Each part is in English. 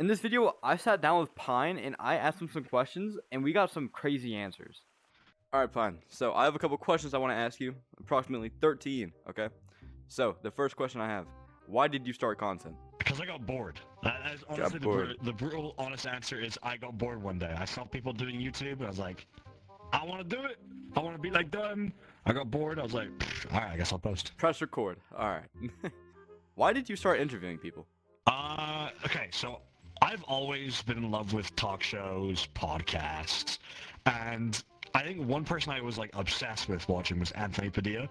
In this video, I sat down with Pine and I asked him some questions, and we got some crazy answers. Alright, Pine. So, I have a couple questions I want to ask you. Approximately 13, okay? So, the first question I have, why did you start content? Because I got bored. That is honestly the brutal, honest answer is I got bored one day. I saw people doing YouTube, and I was like, I want to do it. I want to be like them. I got bored. I was like, alright, I guess I'll post. Press record. Alright. Why did you start interviewing people? Okay, so I've always been in love with talk shows, podcasts, and I think one person I was like obsessed with watching was Anthony Padilla.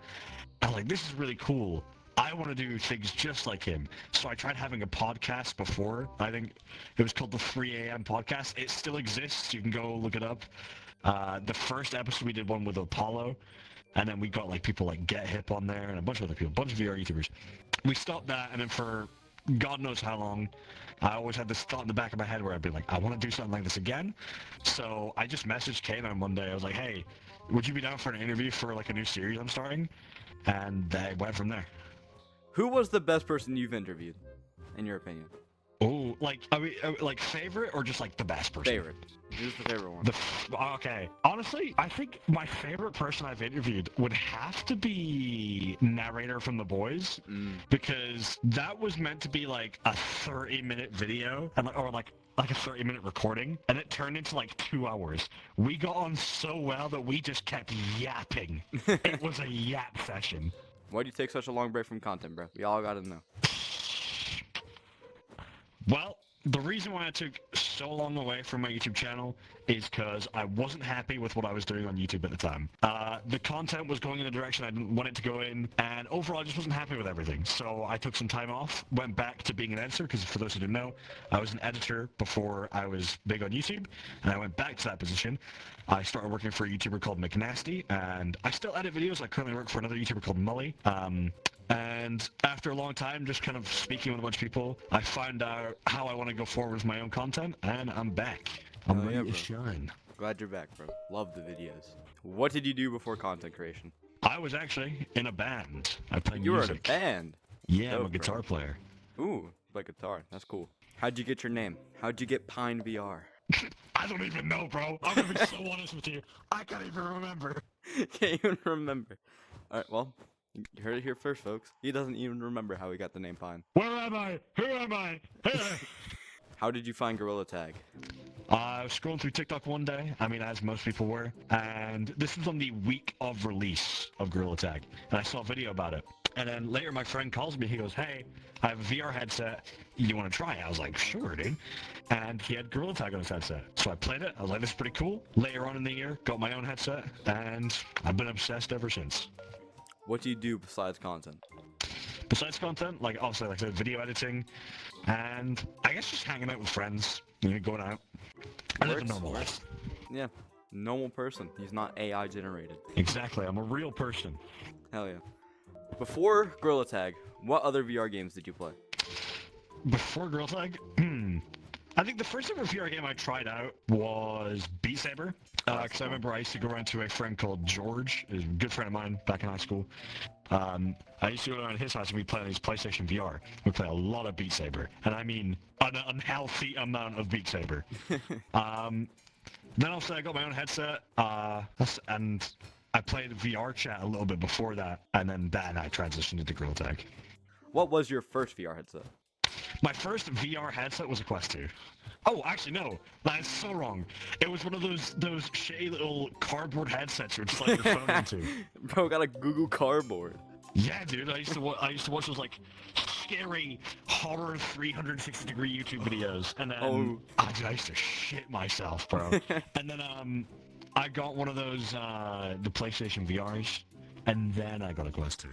I was like, this is really cool. I want to do things just like him. So I tried having a podcast before. I think it was called the 3 a.m. podcast. It still exists. You can go look it up. The first episode we did one with Apollo, and then we got like people like Get Hip on there and a bunch of other people, a bunch of VR YouTubers. We stopped that, and then for God knows how long, I always had this thought in the back of my head where I'd be like, I want to do something like this again. So I just messaged Kanan one day. I was like, hey, would you be down for an interview for like a new series I'm starting? And they went from there. Who was the best person you've interviewed, in your opinion? Oh, like, are we like favorite or just like the best person? Favorite. Who's the favorite one? Okay. Honestly, I think my favorite person I've interviewed would have to be narrator from The Boys, because that was meant to be like a 30-minute video, and or like a 30-minute recording, and it turned into like 2 hours. We got on so well that we just kept yapping. It was a yap session. Why do you take such a long break from content, bro? We all gotta know. Well, the reason why I took so long away from my YouTube channel is because I wasn't happy with what I was doing on YouTube at the time. The content was going in a direction I didn't want it to go in, and overall I just wasn't happy with everything. So I took some time off, went back to being an editor, because for those who didn't know, I was an editor before I was big on YouTube, and I went back to that position. I started working for a YouTuber called McNasty, and I still edit videos. I currently work for another YouTuber called Mully. And after a long time, just kind of speaking with a bunch of people, I found out how I want to go forward with my own content, and I'm back. I'm ready to shine. Glad you're back, bro. Love the videos. What did you do before content creation? I was actually in a band. I played music. You were in a band? Yeah, Dope, I'm a guitar player. Ooh, play guitar. That's cool. How'd you get your name? How'd you get Pine VR? I don't even know, bro. I'm gonna be so honest with you. I can't even remember. Can't even remember. Alright, well, you heard it here first, folks. He doesn't even remember how he got the name Pine. Where am I? Who am I? How did you find Gorilla Tag? I was scrolling through TikTok one day, I mean, as most people were, and this was on the week of release of Gorilla Tag, and I saw a video about it. And then later my friend calls me, he goes, hey, I have a VR headset, you want to try it? I was like, sure, dude. And he had Gorilla Tag on his headset. So I played it, I was like, this is pretty cool. Later on in the year, got my own headset, and I've been obsessed ever since. What do you do besides content? Besides content, like obviously like I said, video editing, and I guess just hanging out with friends, you know, going out. I live a normal life. Yeah, normal person. He's not AI generated. Exactly, I'm a real person. Hell yeah. Before Gorilla Tag, what other VR games did you play? Before Gorilla Tag, I think the first ever VR game I tried out was Beat Saber, because I remember I used to go around to a friend called George, a good friend of mine back in high school. I used to go around his house and we'd play on his PlayStation VR. We'd play a lot of Beat Saber, and I mean an unhealthy amount of Beat Saber. Then also I got my own headset, and I played VR chat a little bit before that, and then I transitioned into Gorilla Tag. What was your first VR headset? My first VR headset was a Quest 2. Oh, actually, no. That is so wrong. It was one of those shitty little cardboard headsets you would slide your phone into. Bro, got a Google Cardboard. Yeah, dude. I used to watch those like scary horror 360-degree YouTube videos, and then I used to shit myself, bro. And then I got one of those the PlayStation VRs, and then I got a Quest 2.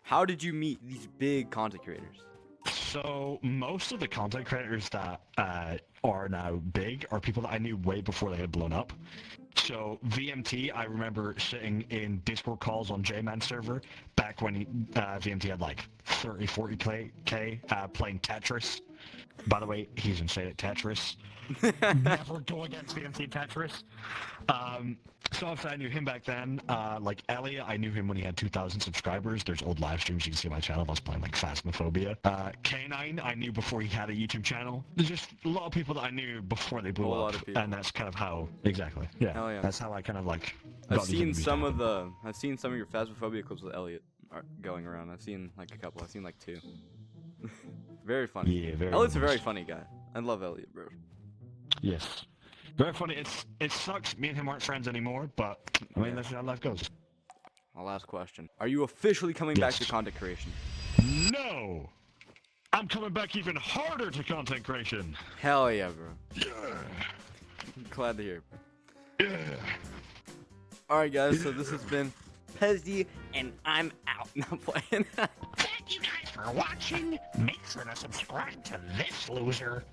How did you meet these big content creators? So most of the content creators that are now big are people that I knew way before they had blown up. So VMT, I remember sitting in Discord calls on J-Man server back when VMT had like 30, 40k playing Tetris. By the way, he's insane at Tetris. Never go against me in Tetris. So obviously I knew him back then. Like Elliot, I knew him when he had 2,000 subscribers. There's old live streams you can see on my channel. I was playing like Phasmophobia. K9, I knew before he had a YouTube channel. There's just a lot of people that I knew before they blew A up. lot of people. And that's kind of how, exactly. Yeah. Hell yeah. That's how I kind of like. I've seen some of your Phasmophobia clips with Elliot going around. I've seen like a couple. I've seen like 2. Very funny. Yeah, very Elliot's nice. a very funny guy. I love Elliot, bro. Yes. Very funny. It sucks. Me and him aren't friends anymore, but I mean that's how life goes. My last question: are you officially coming back to content creation? No. I'm coming back even harder to content creation. Hell yeah, bro. Yeah. Glad to hear. Yeah. All right, guys. So this has been Pesdy, and I'm out. Not playing. Thank you guys for watching. Make sure to subscribe to this loser.